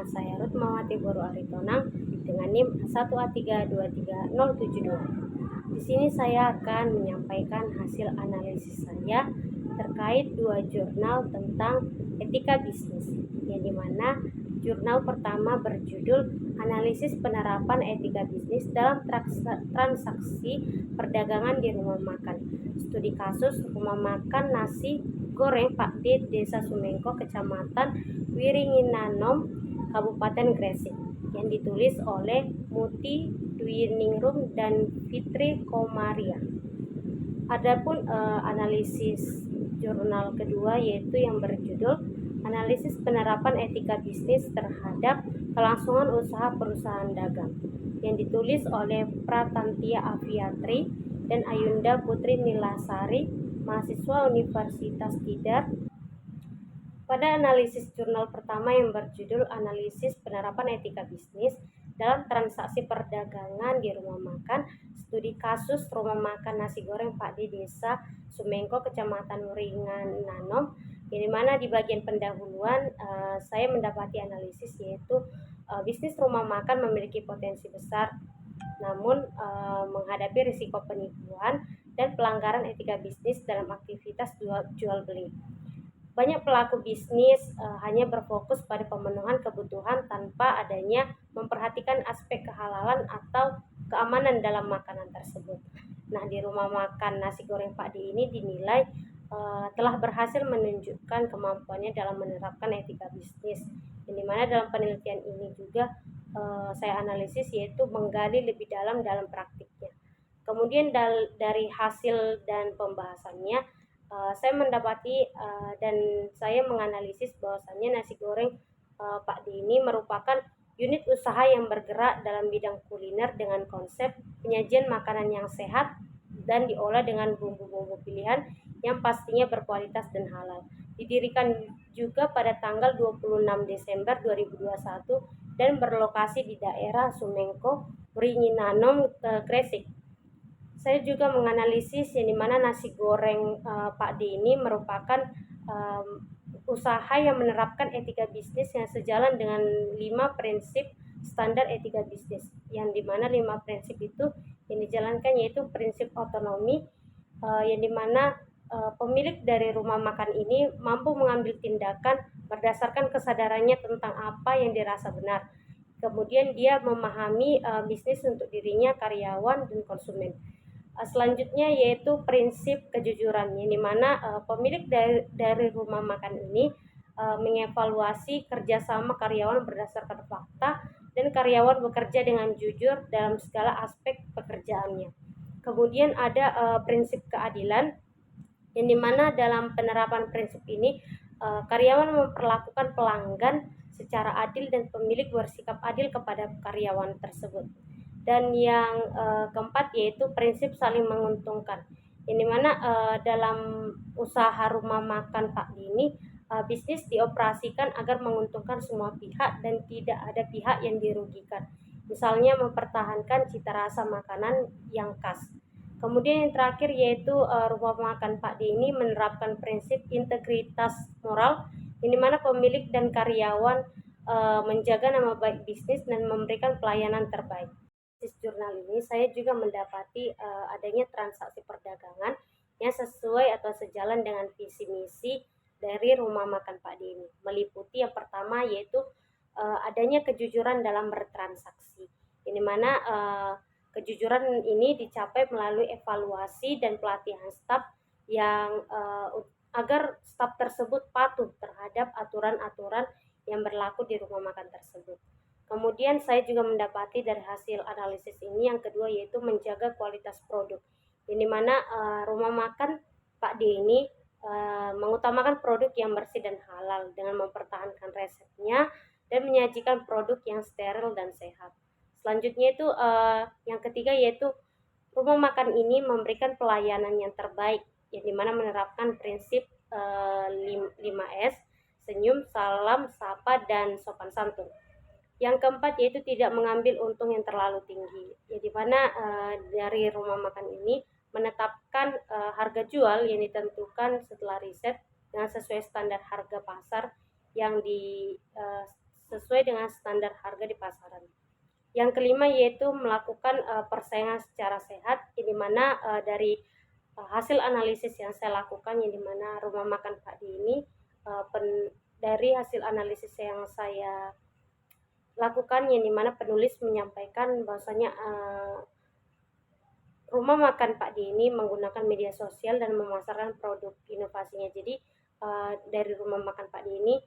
saya Rutmawati Boru Aritonang dengan NIM 1A323072. Di sini saya akan menyampaikan hasil analisis saya terkait dua jurnal tentang etika bisnis, yang dimana jurnal pertama berjudul Analisis Penerapan Etika Bisnis dalam Transaksi Perdagangan di Rumah Makan. Studi kasus rumah makan nasi goreng Pak D, Desa Sumengko, Kecamatan Wiringinanom, Kabupaten Gresik, yang ditulis oleh Muti Dwiningrum dan Fitri Komaria. Adapun analisis jurnal kedua yaitu yang berjudul Analisis Penerapan Etika Bisnis terhadap Kelangsungan Usaha Perusahaan Dagang, yang ditulis oleh Pratantia Aviatri dan Ayunda Putri Nilasari, mahasiswa Universitas Tidar. Pada analisis jurnal pertama yang berjudul Analisis Penerapan Etika Bisnis dalam Transaksi Perdagangan di Rumah Makan, studi kasus rumah makan nasi goreng Pak D, Desa Sumengko, Kecamatan Wiringinanom, yang dimana di bagian pendahuluan saya mendapati analisis yaitu bisnis rumah makan memiliki potensi besar, namun menghadapi risiko penipuan dan pelanggaran etika bisnis dalam aktivitas jual beli. Banyak pelaku bisnis hanya berfokus pada pemenuhan kebutuhan tanpa adanya memperhatikan aspek kehalalan atau keamanan dalam makanan tersebut. Nah, di rumah makan nasi goreng Pak D ini dinilai telah berhasil menunjukkan kemampuannya dalam menerapkan etika bisnis. Yang dimana dalam penelitian ini juga saya analisis yaitu menggali lebih dalam praktiknya. Kemudian dari hasil dan pembahasannya, saya mendapati dan saya menganalisis bahwasannya nasi goreng Pak D ini merupakan unit usaha yang bergerak dalam bidang kuliner dengan konsep penyajian makanan yang sehat dan diolah dengan bumbu-bumbu pilihan yang pastinya berkualitas dan halal. Didirikan juga pada tanggal 26 Desember 2021 dan berlokasi di daerah Sumengko, Wiringinanom, Gresik. Saya juga menganalisis yang dimana nasi goreng Pak D ini merupakan usaha yang menerapkan etika bisnis yang sejalan dengan 5 prinsip standar etika bisnis, yang dimana 5 prinsip itu yang dijalankan yaitu prinsip otonomi, yang dimana pemilik dari rumah makan ini mampu mengambil tindakan berdasarkan kesadarannya tentang apa yang dirasa benar. Kemudian dia memahami bisnis untuk dirinya, karyawan, dan konsumen. Selanjutnya yaitu prinsip kejujuran, yang dimana pemilik dari rumah makan ini mengevaluasi kerjasama karyawan berdasarkan fakta dan karyawan bekerja dengan jujur dalam segala aspek pekerjaannya. Kemudian ada prinsip keadilan, yang dimana dalam penerapan prinsip ini karyawan memperlakukan pelanggan secara adil dan pemilik bersikap adil kepada karyawan tersebut. Dan yang keempat yaitu prinsip saling menguntungkan, yang dimana dalam usaha rumah makan Pak D ini bisnis dioperasikan agar menguntungkan semua pihak dan tidak ada pihak yang dirugikan. Misalnya mempertahankan cita rasa makanan yang khas. Kemudian yang terakhir yaitu rumah makan Pak D ini menerapkan prinsip integritas moral, yang dimana pemilik dan karyawan menjaga nama baik bisnis dan memberikan pelayanan terbaik. Jurnal ini saya juga mendapati adanya transaksi perdagangan yang sesuai atau sejalan dengan visi misi dari rumah makan Pak D ini. Meliputi yang pertama yaitu adanya kejujuran dalam bertransaksi, ini mana kejujuran ini dicapai melalui evaluasi dan pelatihan staf yang agar staf tersebut patuh terhadap aturan-aturan yang berlaku di rumah makan tersebut. Kemudian saya juga mendapati dari hasil analisis ini yang kedua yaitu menjaga kualitas produk, ini mana rumah makan Pak D ini mengutamakan produk yang bersih dan halal dengan mempertahankan resepnya dan menyajikan produk yang steril dan sehat. Selanjutnya itu yang ketiga yaitu rumah makan ini memberikan pelayanan yang terbaik, yang dimana menerapkan prinsip 5S, senyum, salam, sapa, dan sopan santun. Yang keempat yaitu tidak mengambil untung yang terlalu tinggi, yang dimana dari rumah makan ini menetapkan harga jual yang ditentukan setelah riset dengan sesuai standar harga pasar yang sesuai dengan standar harga di pasaran. Yang kelima yaitu melakukan persaingan secara sehat, di mana dari hasil analisis yang saya lakukan, yang dimana rumah makan Pak Di ini dari hasil analisis yang saya lakukan, yang dimana penulis menyampaikan bahwasanya rumah makan Pak Di ini menggunakan media sosial dan memasarkan produk inovasinya. Jadi dari rumah makan Pak Di ini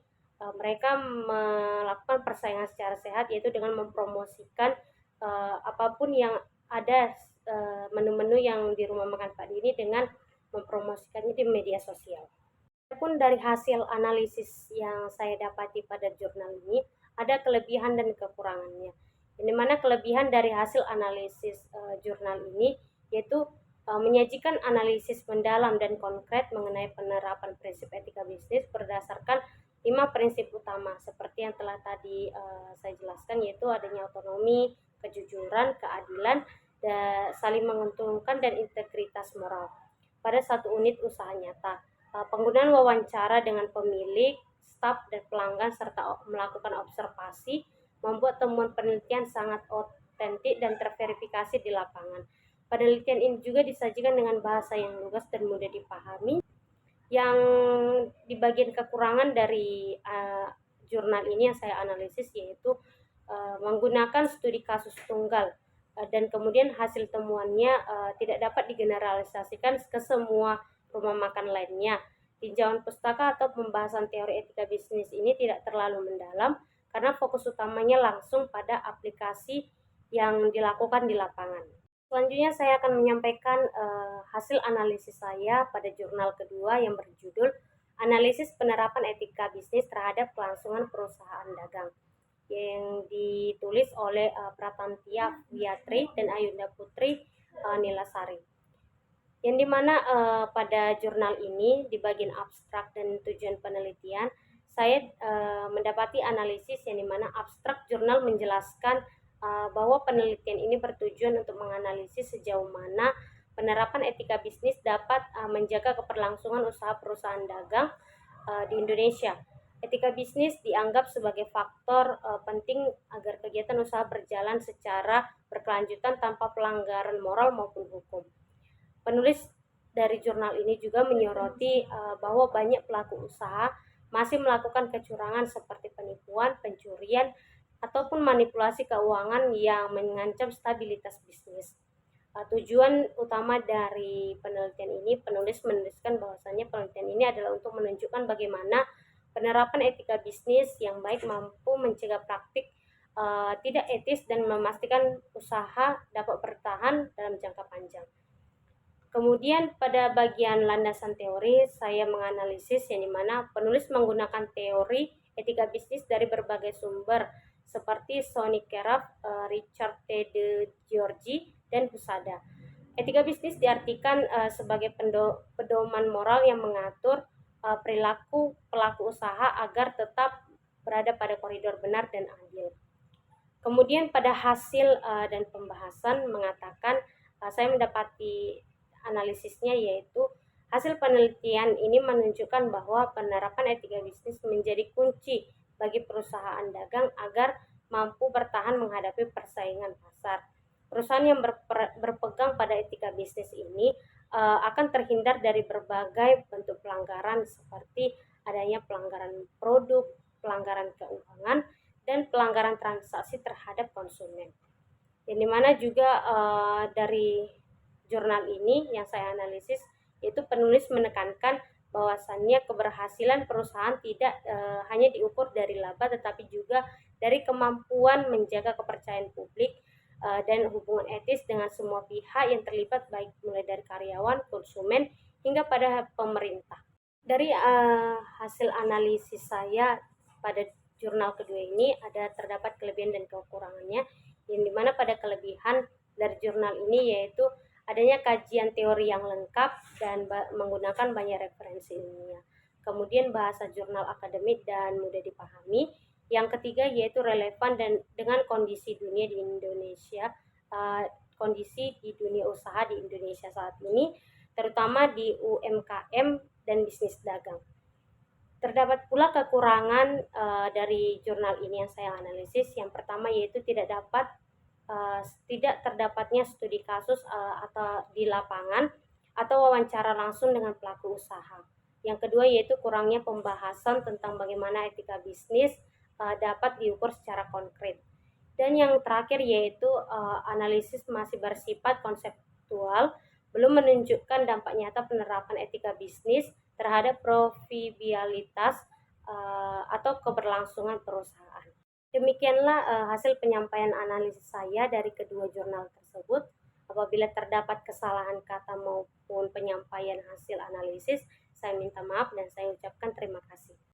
mereka melakukan persaingan secara sehat, yaitu dengan mempromosikan apapun yang ada, menu-menu yang di rumah makan Pak Di ini dengan mempromosikannya di media sosial. Pun dari hasil analisis yang saya dapati pada jurnal ini, ada kelebihan dan kekurangannya. Di mana kelebihan dari hasil analisis jurnal ini yaitu menyajikan analisis mendalam dan konkret mengenai penerapan prinsip etika bisnis berdasarkan 5 prinsip utama seperti yang telah tadi saya jelaskan, yaitu adanya otonomi, kejujuran, keadilan, dan saling menguntungkan, dan integritas moral pada satu unit usaha nyata. Penggunaan wawancara dengan pemilik, staf, dan pelanggan serta melakukan observasi membuat temuan penelitian sangat otentik dan terverifikasi di lapangan. Penelitian ini juga disajikan dengan bahasa yang lugas dan mudah dipahami. Yang di bagian kekurangan dari jurnal ini yang saya analisis yaitu menggunakan studi kasus tunggal, dan kemudian hasil temuannya tidak dapat digeneralisasikan ke semua rumah makan lainnya. Tinjauan pustaka atau pembahasan teori etika bisnis ini tidak terlalu mendalam karena fokus utamanya langsung pada aplikasi yang dilakukan di lapangan. Selanjutnya saya akan menyampaikan hasil analisis saya pada jurnal kedua yang berjudul Analisis Penerapan Etika Bisnis Terhadap Kelangsungan Perusahaan Dagang, yang ditulis oleh Pratantia Wiatri dan Ayunda Putri Nilasari. Yang dimana pada jurnal ini di bagian abstrak dan tujuan penelitian saya mendapati analisis yang dimana abstrak jurnal menjelaskan bahwa penelitian ini bertujuan untuk menganalisis sejauh mana penerapan etika bisnis dapat menjaga keberlangsungan usaha perusahaan dagang di Indonesia. Etika bisnis dianggap sebagai faktor penting agar kegiatan usaha berjalan secara berkelanjutan tanpa pelanggaran moral maupun hukum. Penulis dari jurnal ini juga menyoroti bahwa banyak pelaku usaha masih melakukan kecurangan seperti penipuan, pencurian, ataupun manipulasi keuangan yang mengancam stabilitas bisnis. Tujuan utama dari penelitian ini, penulis menuliskan bahwasanya penelitian ini adalah untuk menunjukkan bagaimana penerapan etika bisnis yang baik mampu mencegah praktik tidak etis dan memastikan usaha dapat bertahan dalam jangka panjang. Kemudian pada bagian landasan teori, saya menganalisis yang dimana penulis menggunakan teori etika bisnis dari berbagai sumber seperti Sonny Keraf, Richard T. De Giorgi, dan Husada. Etika bisnis diartikan sebagai pedoman moral yang mengatur perilaku pelaku usaha agar tetap berada pada koridor benar dan adil. Kemudian pada hasil dan pembahasan mengatakan saya mendapati analisisnya, yaitu hasil penelitian ini menunjukkan bahwa penerapan etika bisnis menjadi kunci bagi perusahaan dagang agar mampu bertahan menghadapi persaingan pasar. Perusahaan yang berpegang pada etika bisnis ini akan terhindar dari berbagai bentuk pelanggaran seperti adanya pelanggaran produk, pelanggaran keuangan, dan pelanggaran transaksi terhadap konsumen. Yang dimana juga dari jurnal ini yang saya analisis, yaitu penulis menekankan bahwasannya keberhasilan perusahaan tidak hanya diukur dari laba, tetapi juga dari kemampuan menjaga kepercayaan publik dan hubungan etis dengan semua pihak yang terlibat, baik mulai dari karyawan, konsumen, hingga pada pemerintah. Dari hasil analisis saya pada jurnal kedua ini terdapat kelebihan dan kekurangannya, yang dimana pada kelebihan dari jurnal ini yaitu adanya kajian teori yang lengkap dan menggunakan banyak referensi ilmiah. Kemudian bahasa jurnal akademik dan mudah dipahami. Yang ketiga yaitu relevan dan dengan kondisi dunia di Indonesia, kondisi di dunia usaha di Indonesia saat ini, terutama di UMKM dan bisnis dagang. Terdapat pula kekurangan dari jurnal ini yang saya analisis. Yang pertama yaitu tidak terdapatnya studi kasus atau di lapangan atau wawancara langsung dengan pelaku usaha. Yang kedua yaitu kurangnya pembahasan tentang bagaimana etika bisnis dapat diukur secara konkret. Dan yang terakhir yaitu analisis masih bersifat konseptual, belum menunjukkan dampak nyata penerapan etika bisnis terhadap profitabilitas atau keberlangsungan perusahaan. Demikianlah hasil penyampaian analisis saya dari kedua jurnal tersebut. Apabila terdapat kesalahan kata maupun penyampaian hasil analisis, saya minta maaf dan saya ucapkan terima kasih.